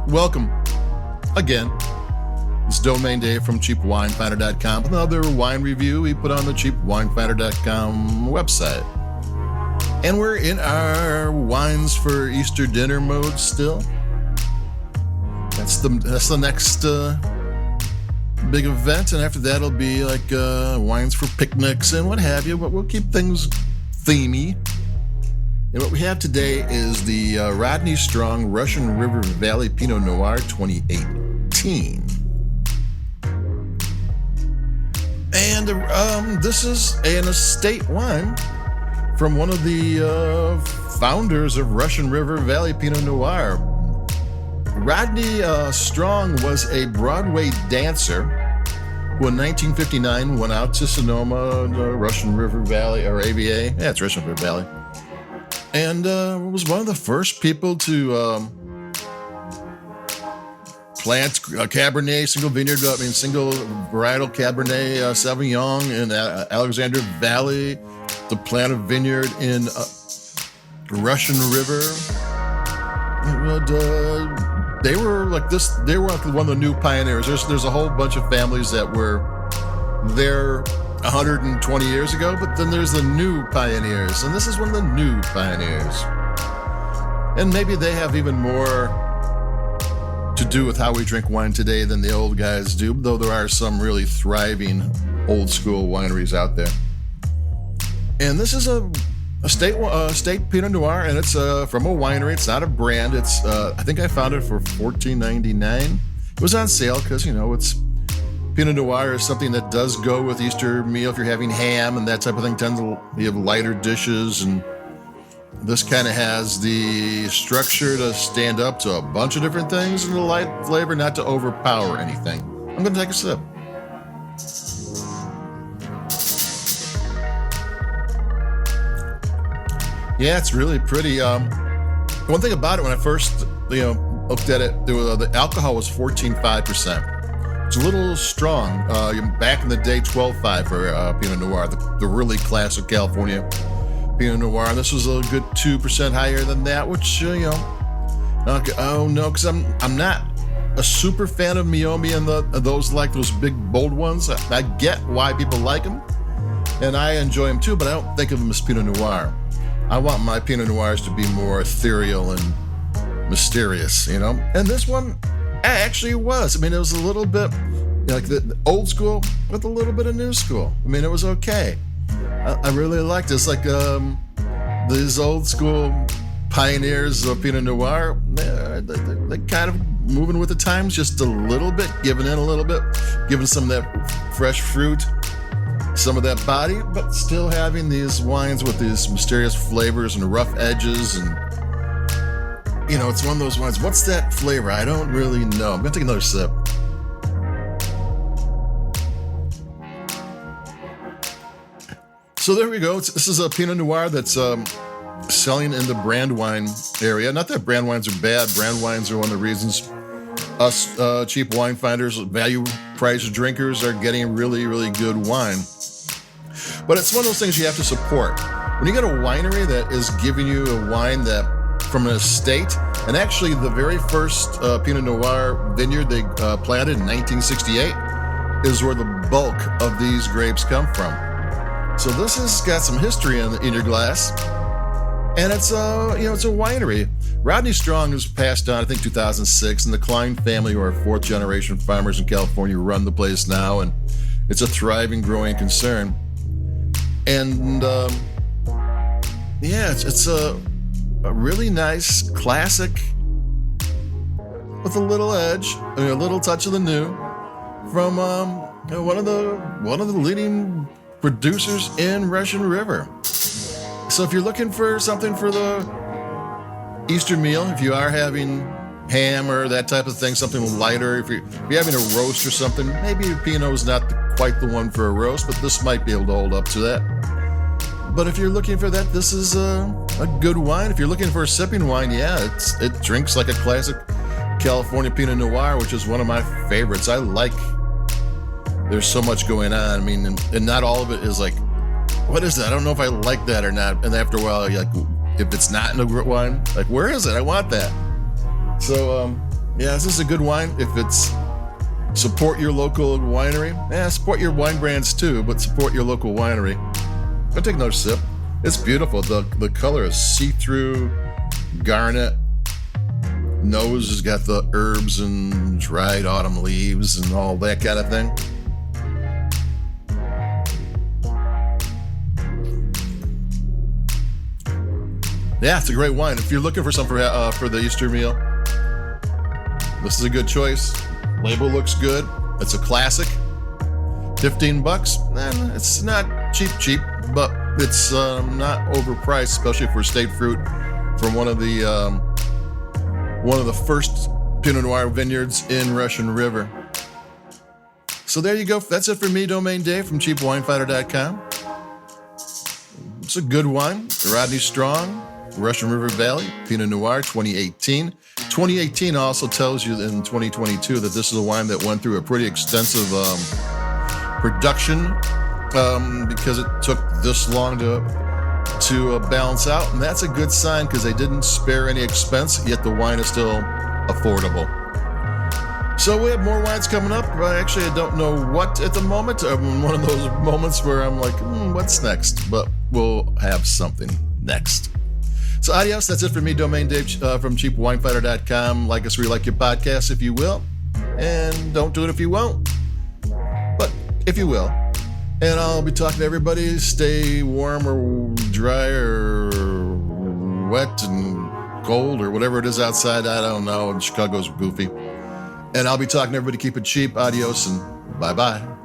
Welcome again. It's Domain Day from CheapWineFinder.com. Another wine review we put on the CheapWineFinder.com website. And we're in our wines for Easter dinner mode still. That's the next big event, and after that it'll be like wines for picnics and what have you, but we'll keep things themey. And what we have today is the Rodney Strong Russian River Valley Pinot Noir 2018. And this is an estate wine from one of the founders of Russian River Valley Pinot Noir. Rodney Strong was a Broadway dancer who in 1959 went out to Sonoma, the Russian River Valley, or AVA. Yeah, it's Russian River Valley. And was one of the first people to plant Cabernet, single varietal Cabernet Sauvignon in Alexander Valley, to plant a vineyard in Russian River. They were like this. They were like one of the new pioneers. There's a whole bunch of families that were there 120 years ago, but then there's the new pioneers, and this is one of the new pioneers. And maybe they have even more to do with how we drink wine today than the old guys do, though there are some really thriving old school wineries out there. And this is a state Pinot Noir, and it's from a winery. It's not a brand. It's I think I found it for $14.99. It was on sale because, it's Pinot Noir is something that does go with Easter meal if you're having ham and that type of thing. You have lighter dishes, and this kind of has the structure to stand up to a bunch of different things and the light flavor not to overpower anything. I'm going to take a sip. Yeah, it's really pretty. One thing about it, when I first looked at it, the alcohol was 14.5%. It's a little strong. Back in the day, 12.5 for Pinot Noir, the really classic California Pinot Noir. And this was a good 2% higher than that, which, because I'm not a super fan of Meiomi and those big, bold ones. I get why people like them, and I enjoy them too, but I don't think of them as Pinot Noir. I want my Pinot Noirs to be more ethereal and mysterious, And this one actually was. It was a little bit like the old school with a little bit of new school. It was okay. I really liked it. It's like these old school pioneers of Pinot Noir. They're kind of moving with the times just a little bit, giving in a little bit, giving some of that fresh fruit, some of that body, but still having these wines with these mysterious flavors and rough edges. And it's one of those wines. What's that flavor? I don't really know. I'm gonna take another sip. So there we go. This is a Pinot Noir that's selling in the brand wine area. Not that brand wines are bad. Brand wines are one of the reasons us cheap wine finders, value price drinkers, are getting really, really good wine. But it's one of those things you have to support. When you get a winery that is giving you a wine that from an estate, and actually the very first Pinot Noir vineyard they planted in 1968 is where the bulk of these grapes come from. So this has got some history in your glass, and it's it's a winery. Rodney Strong has passed on, I think, 2006, and the Klein family, who are fourth generation farmers in California, run the place now, and it's a thriving, growing concern. And it's a really nice classic with a little edge, a little touch of the new from one of the leading producers in Russian River. So if you're looking for something for the Easter meal, if you are having ham or that type of thing, something lighter, if you're having a roast or something, maybe Pinot is not quite the one for a roast, but this might be able to hold up to that. But if you're looking for that, this is a good wine. If you're looking for a sipping wine, it drinks like a classic California Pinot Noir, which is one of my favorites. There's so much going on. And not all of it is like, what is that? I don't know if I like that or not. And after a while, you're like, if it's not in a wine, like, where is it? I want that. So, Yeah, this is a good wine. If it's support your local winery, support your wine brands too, but support your local winery. I'll take another sip. It's beautiful. The color is see-through, garnet. Nose has got the herbs and dried autumn leaves and all that kind of thing. Yeah, it's a great wine. If you're looking for some for the Easter meal, this is a good choice. Label looks good. It's a classic. $15. It's not cheap, but it's not overpriced, especially for state fruit from one of the first Pinot Noir vineyards in Russian River. So there you go. That's it for me, Domain Dave from CheapWineFighter.com. It's a good wine. Rodney Strong, Russian River Valley, Pinot Noir, 2018. 2018 also tells you in 2022 that this is a wine that went through a pretty extensive production because it took this long to balance out. And that's a good sign because they didn't spare any expense, yet the wine is still affordable. So we have more wines coming up. Actually, I don't know what at the moment. I'm in one of those moments where I'm like, what's next? But we'll have something next. So adios. That's it for me, Domain Dave from CheapWineFighter.com. Like us where you like your podcast, if you will. And don't do it if you won't. But if you will. And I'll be talking to everybody. Stay warm or dry or wet and cold or whatever it is outside. I don't know. And Chicago's goofy. And I'll be talking to everybody. Keep it cheap. Adios and bye-bye.